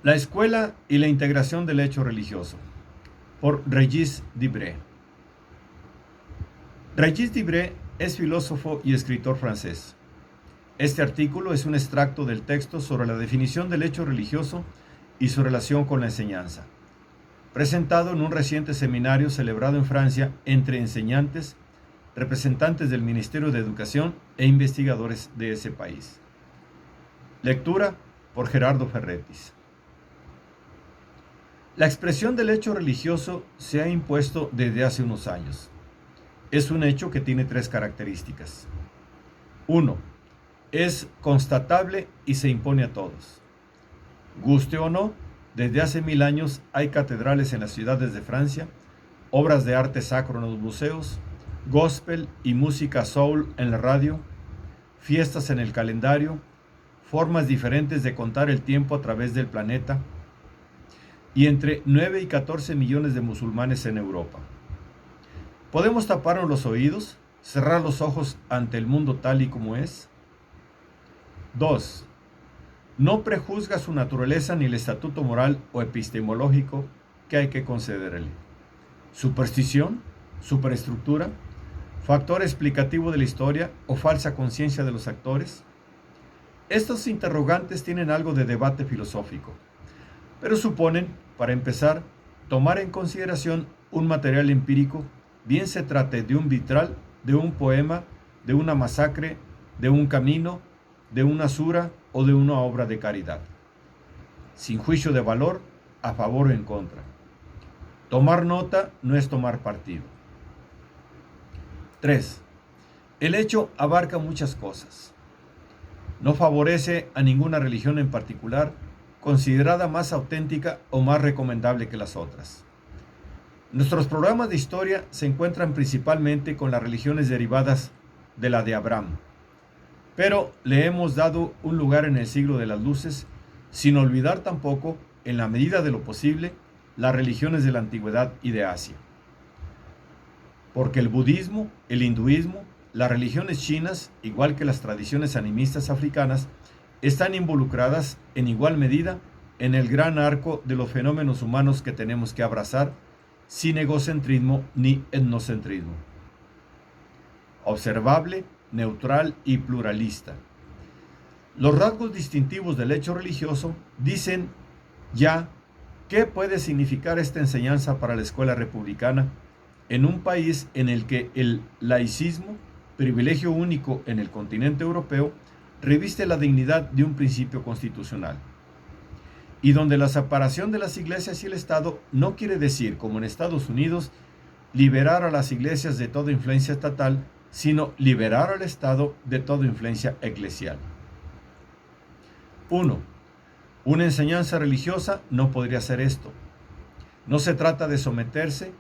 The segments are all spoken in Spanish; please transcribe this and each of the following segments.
La escuela y la integración del hecho religioso, por Regis Debray. Regis Debray es filósofo y escritor francés. Este artículo es un extracto del texto sobre la definición del hecho religioso y su relación con la enseñanza, presentado en un reciente seminario celebrado en Francia entre enseñantes, representantes del Ministerio de Educación e investigadores de ese país. Lectura por Gerardo Ferretis. La expresión del hecho religioso se ha impuesto desde hace unos años. Es un hecho que tiene tres características. 1. Es constatable y se impone a todos. Guste o no, desde hace 1000 años hay catedrales en las ciudades de Francia, obras de arte sacro en los museos, gospel y música soul en la radio, fiestas en el calendario, formas diferentes de contar el tiempo a través del planeta, y entre 9 y 14 millones de musulmanes en Europa. ¿Podemos taparnos los oídos, cerrar los ojos ante el mundo tal y como es? 2. No prejuzga su naturaleza ni el estatuto moral o epistemológico que hay que concederle. Superstición, superestructura, factor explicativo de la historia o falsa conciencia de los actores. Estos interrogantes tienen algo de debate filosófico, pero suponen, para empezar, tomar en consideración un material empírico, bien se trate de un vitral, de un poema, de una masacre, de un camino, de una sura o de una obra de caridad, sin juicio de valor, a favor o en contra. Tomar nota no es tomar partido. 3. El hecho abarca muchas cosas. No favorece a ninguna religión en particular, considerada más auténtica o más recomendable que las otras. Nuestros programas de historia se encuentran principalmente con las religiones derivadas de la de Abraham, pero le hemos dado un lugar en el siglo de las luces, sin olvidar tampoco, en la medida de lo posible, las religiones de la antigüedad y de Asia. Porque el budismo, el hinduismo, las religiones chinas, igual que las tradiciones animistas africanas, están involucradas en igual medida en el gran arco de los fenómenos humanos que tenemos que abrazar sin egocentrismo ni etnocentrismo. Observable, neutral y pluralista. Los rasgos distintivos del hecho religioso dicen ya qué puede significar esta enseñanza para la escuela republicana en un país en el que el laicismo, privilegio único en el continente europeo, reviste la dignidad de un principio constitucional, y donde la separación de las iglesias y el Estado no quiere decir, como en Estados Unidos, liberar a las iglesias de toda influencia estatal, sino liberar al Estado de toda influencia eclesial. 1. Una enseñanza religiosa no podría ser esto. No se trata de someterse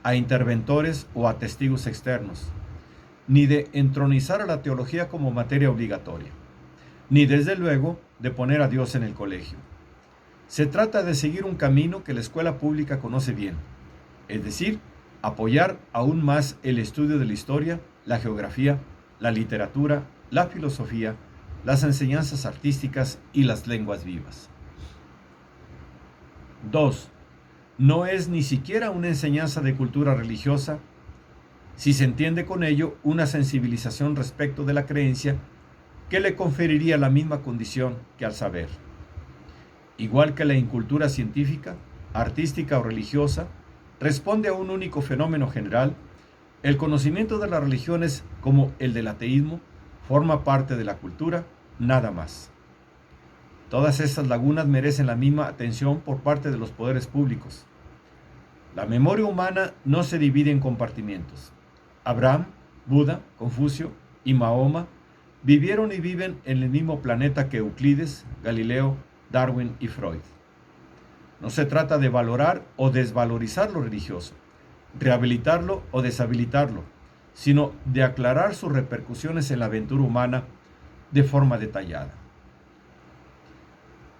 a interventores o a testigos externos, ni de entronizar a la teología como materia obligatoria, ni desde luego de poner a Dios en el colegio. Se trata de seguir un camino que la escuela pública conoce bien, es decir, apoyar aún más el estudio de la historia, la geografía, la literatura, la filosofía, las enseñanzas artísticas y las lenguas vivas. 2. No es ni siquiera una enseñanza de cultura religiosa, si se entiende con ello una sensibilización respecto de la creencia que le conferiría la misma condición que al saber. Igual que la incultura científica, artística o religiosa, responde a un único fenómeno general, el conocimiento de las religiones, como el del ateísmo, forma parte de la cultura, nada más. Todas estas lagunas merecen la misma atención por parte de los poderes públicos. La memoria humana no se divide en compartimientos. Abraham, Buda, Confucio y Mahoma vivieron y viven en el mismo planeta que Euclides, Galileo, Darwin y Freud. No se trata de valorar o desvalorizar lo religioso, rehabilitarlo o deshabilitarlo, sino de aclarar sus repercusiones en la aventura humana de forma detallada.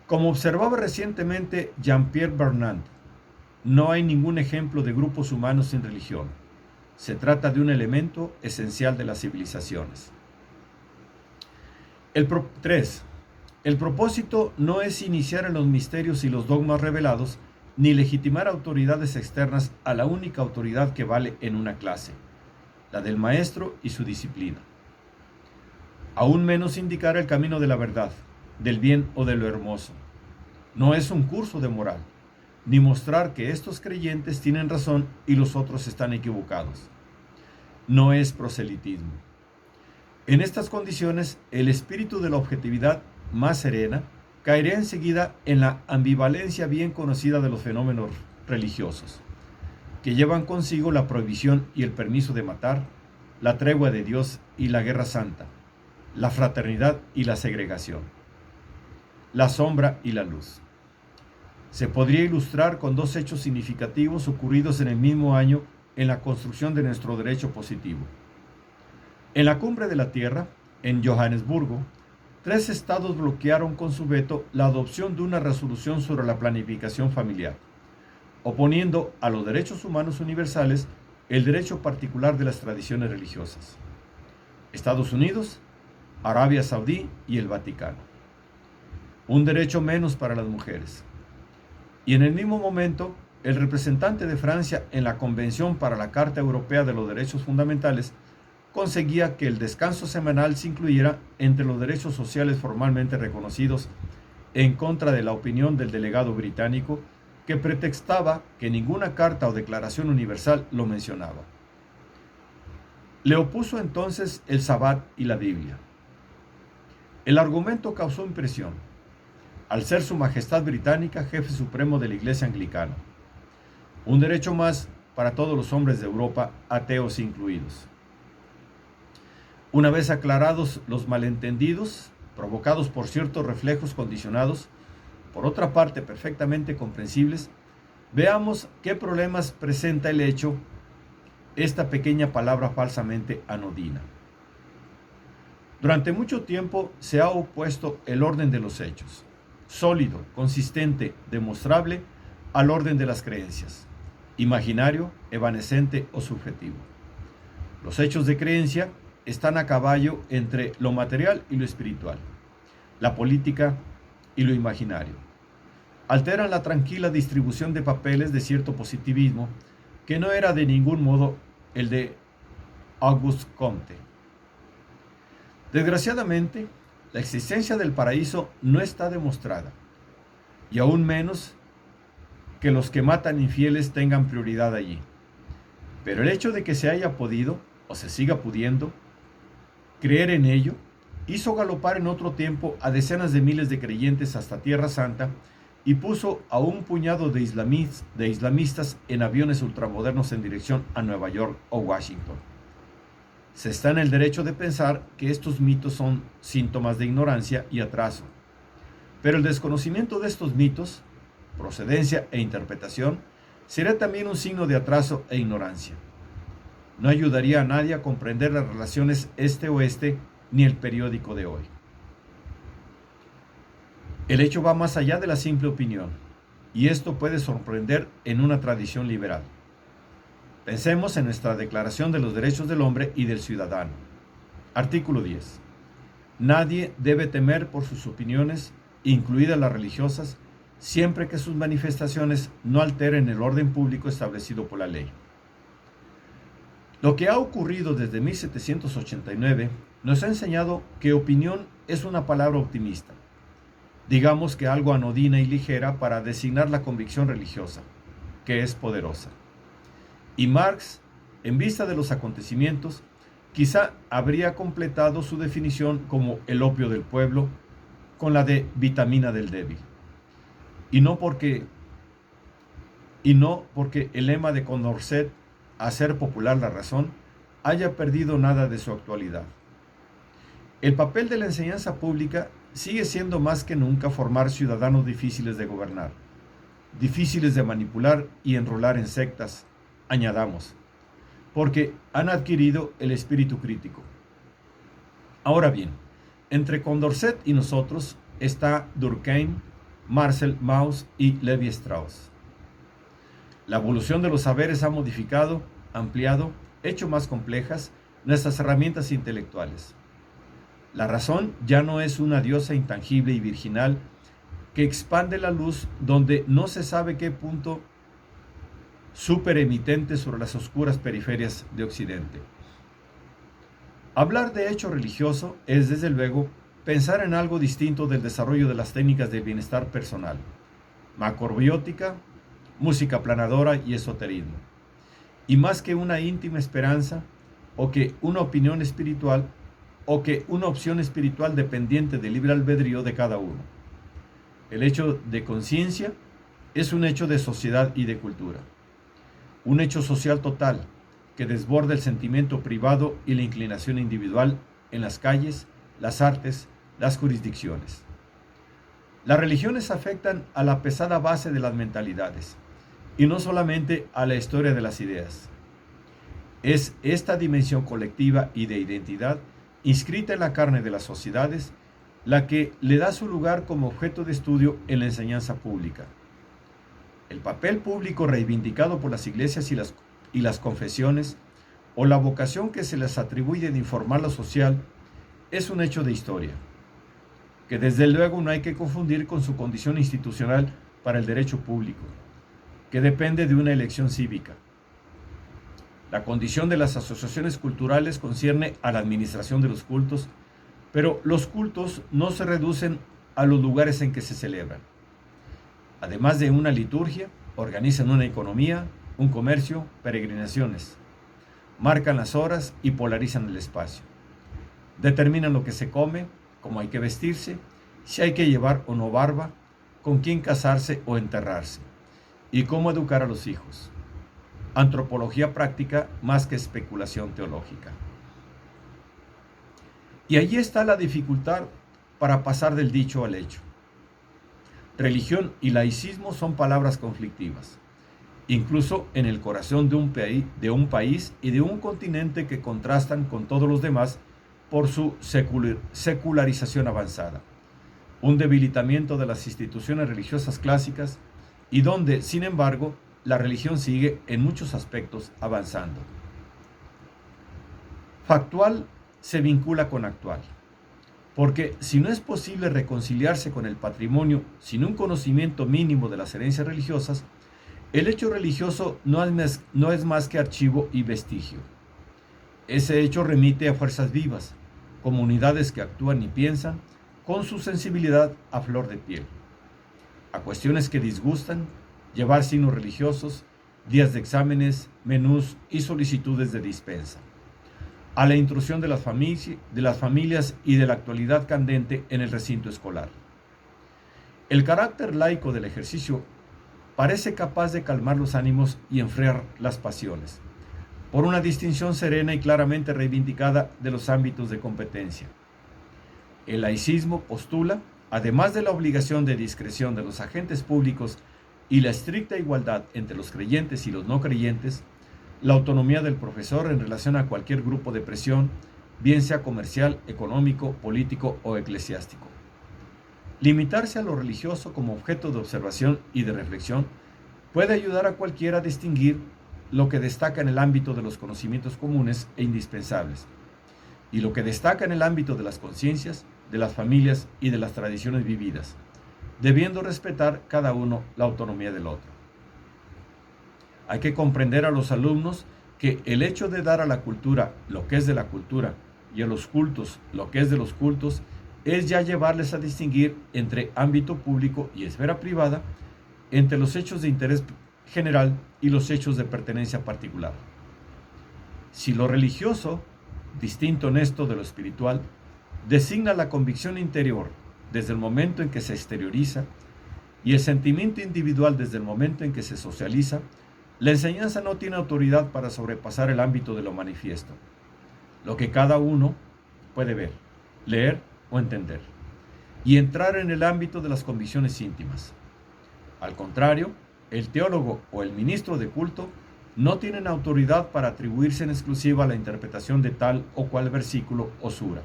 Como observaba recientemente Jean-Pierre Bernard, no hay ningún ejemplo de grupos humanos sin religión. Se trata de un elemento esencial de las civilizaciones. 3. El propósito no es iniciar en los misterios y los dogmas revelados, ni legitimar autoridades externas a la única autoridad que vale en una clase, la del maestro y su disciplina. Aún menos indicar el camino de la verdad, del bien o de lo hermoso. No es un curso de moral, ni mostrar que estos creyentes tienen razón y los otros están equivocados. No es proselitismo. En estas condiciones, el espíritu de la objetividad más serena caería enseguida en la ambivalencia bien conocida de los fenómenos religiosos, que llevan consigo la prohibición y el permiso de matar, la tregua de Dios y la guerra santa, la fraternidad y la segregación, la sombra y la luz. Se podría ilustrar con dos hechos significativos ocurridos en el mismo año en la construcción de nuestro derecho positivo. En la Cumbre de la Tierra, en Johannesburgo, 3 estados bloquearon con su veto la adopción de una resolución sobre la planificación familiar, oponiendo a los derechos humanos universales el derecho particular de las tradiciones religiosas. Estados Unidos, Arabia Saudí y el Vaticano. Un derecho menos para las mujeres. Y en el mismo momento, el representante de Francia en la Convención para la Carta Europea de los Derechos Fundamentales conseguía que el descanso semanal se incluyera entre los derechos sociales formalmente reconocidos, en contra de la opinión del delegado británico, que pretextaba que ninguna carta o declaración universal lo mencionaba. Le opuso entonces el Sabbat y la Biblia. El argumento causó impresión, al ser Su Majestad Británica jefe supremo de la Iglesia Anglicana. Un derecho más para todos los hombres de Europa, ateos incluidos. Una vez aclarados los malentendidos, provocados por ciertos reflejos condicionados, por otra parte perfectamente comprensibles, veamos qué problemas presenta el hecho, esta pequeña palabra falsamente anodina. Durante mucho tiempo se ha opuesto el orden de los hechos, sólido, consistente, demostrable, al orden de las creencias, imaginario, evanescente o subjetivo. Los hechos de creencia están a caballo entre lo material y lo espiritual, la política y lo imaginario. Alteran la tranquila distribución de papeles de cierto positivismo que no era de ningún modo el de Auguste Comte. Desgraciadamente, la existencia del paraíso no está demostrada, y aún menos que los que matan infieles tengan prioridad allí. Pero el hecho de que se haya podido, o se siga pudiendo, creer en ello, hizo galopar en otro tiempo a decenas de miles de creyentes hasta Tierra Santa y puso a un puñado de islamistas en aviones ultramodernos en dirección a Nueva York o Washington. Se está en el derecho de pensar que estos mitos son síntomas de ignorancia y atraso, pero el desconocimiento de estos mitos, procedencia e interpretación, será también un signo de atraso e ignorancia. No ayudaría a nadie a comprender las relaciones este-oeste ni el periódico de hoy. El hecho va más allá de la simple opinión, y esto puede sorprender en una tradición liberal. Pensemos en nuestra Declaración de los Derechos del Hombre y del Ciudadano. Artículo 10. Nadie debe temer por sus opiniones, incluidas las religiosas, siempre que sus manifestaciones no alteren el orden público establecido por la ley. Lo que ha ocurrido desde 1789 nos ha enseñado que opinión es una palabra optimista, digamos que algo anodina y ligera para designar la convicción religiosa, que es poderosa. Y Marx, en vista de los acontecimientos, quizá habría completado su definición como el opio del pueblo con la de vitamina del débil. Y no porque el lema de Condorcet, hacer popular la razón, haya perdido nada de su actualidad. El papel de la enseñanza pública sigue siendo más que nunca formar ciudadanos difíciles de gobernar, difíciles de manipular y enrolar en sectas, añadamos, porque han adquirido el espíritu crítico. Ahora bien, entre Condorcet y nosotros está Durkheim, Marcel Mauss y Levi Strauss. La evolución de los saberes ha modificado, ampliado, hecho más complejas nuestras herramientas intelectuales. La razón ya no es una diosa intangible y virginal que expande la luz donde no se sabe qué punto superemitente sobre las oscuras periferias de Occidente. Hablar de hecho religioso es, desde luego, pensar en algo distinto del desarrollo de las técnicas de bienestar personal, macrobiótica, música planadora y esoterismo. Y más que una íntima esperanza o que una opinión espiritual o que una opción espiritual dependiente del libre albedrío de cada uno. El hecho de conciencia es un hecho de sociedad y de cultura. Un hecho social total que desborda el sentimiento privado y la inclinación individual en las calles, las artes, las jurisdicciones. Las religiones afectan a la pesada base de las mentalidades y no solamente a la historia de las ideas. Es esta dimensión colectiva y de identidad inscrita en la carne de las sociedades la que le da su lugar como objeto de estudio en la enseñanza pública. El papel público reivindicado por las iglesias y las confesiones, o la vocación que se les atribuye de informar lo social, es un hecho de historia, que desde luego no hay que confundir con su condición institucional para el derecho público, que depende de una elección cívica. La condición de las asociaciones culturales concierne a la administración de los cultos, pero los cultos no se reducen a los lugares en que se celebran. Además de una liturgia, organizan una economía, un comercio, peregrinaciones. Marcan las horas y polarizan el espacio. Determinan lo que se come, cómo hay que vestirse, si hay que llevar o no barba, con quién casarse o enterrarse, y cómo educar a los hijos. Antropología práctica más que especulación teológica. Y allí está la dificultad para pasar del dicho al hecho. Religión y laicismo son palabras conflictivas, incluso en el corazón de un país y de un continente que contrastan con todos los demás por su secularización avanzada, un debilitamiento de las instituciones religiosas clásicas y donde, sin embargo, la religión sigue en muchos aspectos avanzando. Factual se vincula con actual, porque si no es posible reconciliarse con el patrimonio sin un conocimiento mínimo de las herencias religiosas, el hecho religioso no es más que archivo y vestigio. Ese hecho remite a fuerzas vivas, comunidades que actúan y piensan con su sensibilidad a flor de piel, a cuestiones que disgustan, llevar signos religiosos, días de exámenes, menús y solicitudes de dispensa, a la intrusión de las familias y de la actualidad candente en el recinto escolar. El carácter laico del ejercicio parece capaz de calmar los ánimos y enfriar las pasiones, por una distinción serena y claramente reivindicada de los ámbitos de competencia. El laicismo postula, además de la obligación de discreción de los agentes públicos y la estricta igualdad entre los creyentes y los no creyentes, la autonomía del profesor en relación a cualquier grupo de presión, bien sea comercial, económico, político o eclesiástico. Limitarse a lo religioso como objeto de observación y de reflexión puede ayudar a cualquiera a distinguir lo que destaca en el ámbito de los conocimientos comunes e indispensables, y lo que destaca en el ámbito de las conciencias, de las familias y de las tradiciones vividas, debiendo respetar cada uno la autonomía del otro. Hay que comprender a los alumnos que el hecho de dar a la cultura lo que es de la cultura y a los cultos lo que es de los cultos es ya llevarles a distinguir entre ámbito público y esfera privada, entre los hechos de interés general y los hechos de pertenencia particular. Si lo religioso, distinto en esto de lo espiritual, designa la convicción interior desde el momento en que se exterioriza y el sentimiento individual desde el momento en que se socializa, la enseñanza no tiene autoridad para sobrepasar el ámbito de lo manifiesto, lo que cada uno puede ver, leer o entender, y entrar en el ámbito de las convicciones íntimas. Al contrario, el teólogo o el ministro de culto no tienen autoridad para atribuirse en exclusiva la interpretación de tal o cual versículo o sura,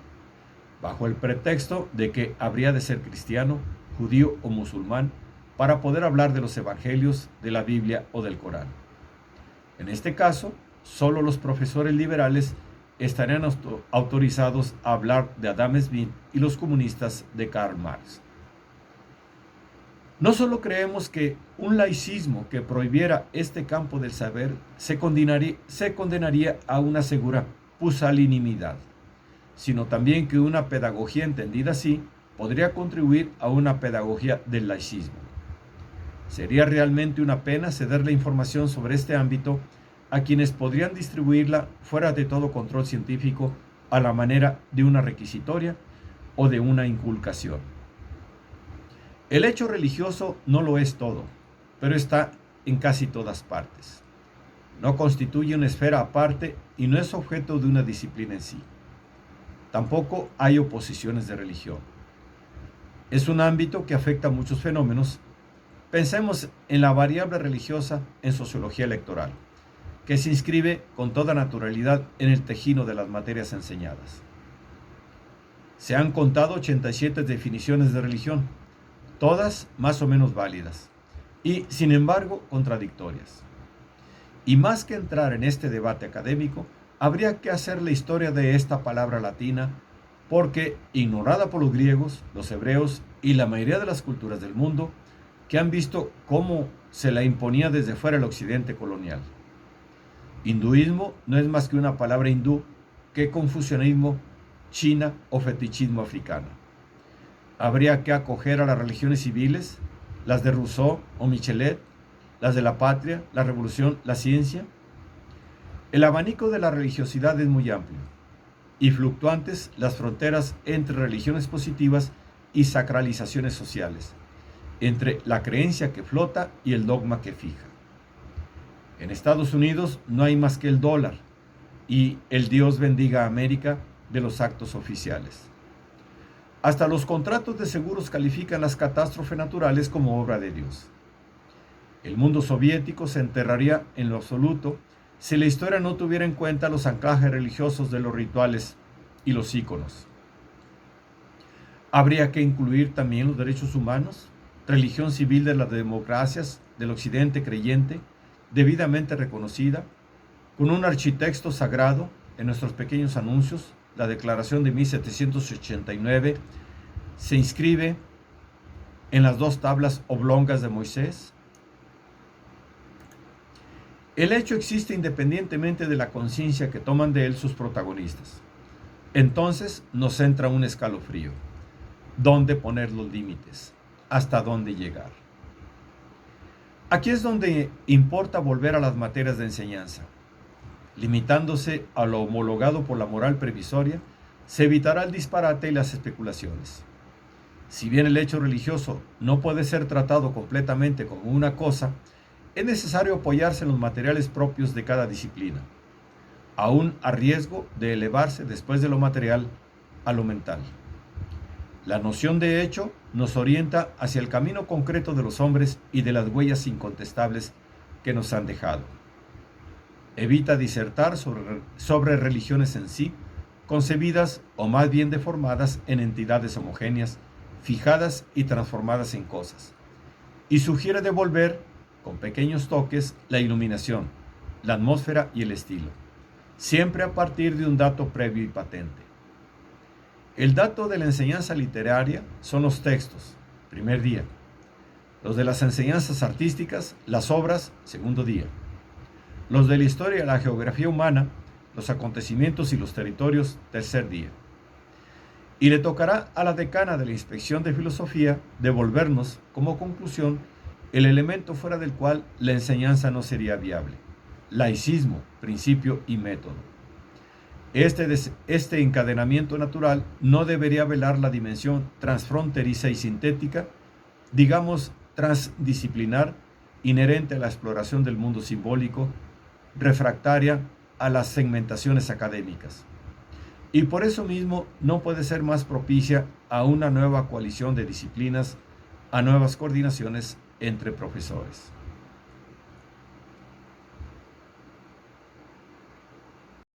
bajo el pretexto de que habría de ser cristiano, judío o musulmán para poder hablar de los evangelios, de la Biblia o del Corán. En este caso, solo los profesores liberales estarían autorizados a hablar de Adam Smith y los comunistas de Karl Marx. No solo creemos que un laicismo que prohibiera este campo del saber se condenaría a una segura pusilanimidad, sino también que una pedagogía entendida así podría contribuir a una pedagogía del laicismo. Sería realmente una pena ceder la información sobre este ámbito a quienes podrían distribuirla fuera de todo control científico a la manera de una requisitoria o de una inculcación. El hecho religioso no lo es todo, pero está en casi todas partes. No constituye una esfera aparte y no es objeto de una disciplina en sí. Tampoco hay oposiciones de religión. Es un ámbito que afecta a muchos fenómenos. Pensemos en la variable religiosa en sociología electoral, que se inscribe con toda naturalidad en el tejido de las materias enseñadas. Se han contado 87 definiciones de religión, todas más o menos válidas, y sin embargo contradictorias. Y más que entrar en este debate académico, habría que hacer la historia de esta palabra latina, porque ignorada por los griegos, los hebreos y la mayoría de las culturas del mundo, que han visto cómo se la imponía desde fuera el occidente colonial. Hinduismo no es más que una palabra hindú que confucianismo, China o fetichismo africano. Habría que acoger a las religiones civiles, las de Rousseau o Michelet, las de la patria, la revolución, la ciencia. El abanico de la religiosidad es muy amplio y fluctuantes las fronteras entre religiones positivas y sacralizaciones sociales, entre la creencia que flota y el dogma que fija. En Estados Unidos no hay más que el dólar y el Dios bendiga a América de los actos oficiales. Hasta los contratos de seguros califican las catástrofes naturales como obra de Dios. El mundo soviético se enterraría en lo absoluto si la historia no tuviera en cuenta los anclajes religiosos de los rituales y los íconos. Habría que incluir también los derechos humanos, religión civil de las democracias del occidente creyente, debidamente reconocida, con un architecto sagrado en nuestros pequeños anuncios. La Declaración de 1789 se inscribe en las dos tablas oblongas de Moisés. El hecho existe independientemente de la conciencia que toman de él sus protagonistas. Entonces nos entra un escalofrío. ¿Dónde poner los límites? ¿Hasta dónde llegar? Aquí es donde importa volver a las materias de enseñanza. Limitándose a lo homologado por la moral previsoria, se evitará el disparate y las especulaciones. Si bien el hecho religioso no puede ser tratado completamente como una cosa, es necesario apoyarse en los materiales propios de cada disciplina, aún a riesgo de elevarse después de lo material a lo mental. La noción de hecho nos orienta hacia el camino concreto de los hombres y de las huellas incontestables que nos han dejado. Evita disertar sobre religiones en sí, concebidas o más bien deformadas en entidades homogéneas, fijadas y transformadas en cosas. Y sugiere devolver, con pequeños toques, la iluminación, la atmósfera y el estilo, siempre a partir de un dato previo y patente. El dato de la enseñanza literaria son los textos, primer día. Los de las enseñanzas artísticas, las obras, segundo día. Los de la historia y la geografía humana, los acontecimientos y los territorios, tercer día. Y le tocará a la decana de la Inspección de Filosofía devolvernos, como conclusión, el elemento fuera del cual la enseñanza no sería viable: laicismo, principio y método. Este encadenamiento natural no debería velar la dimensión transfronteriza y sintética, digamos transdisciplinar, inherente a la exploración del mundo simbólico, refractaria a las segmentaciones académicas. Y por eso mismo no puede ser más propicia a una nueva coalición de disciplinas, a nuevas coordinaciones entre profesores.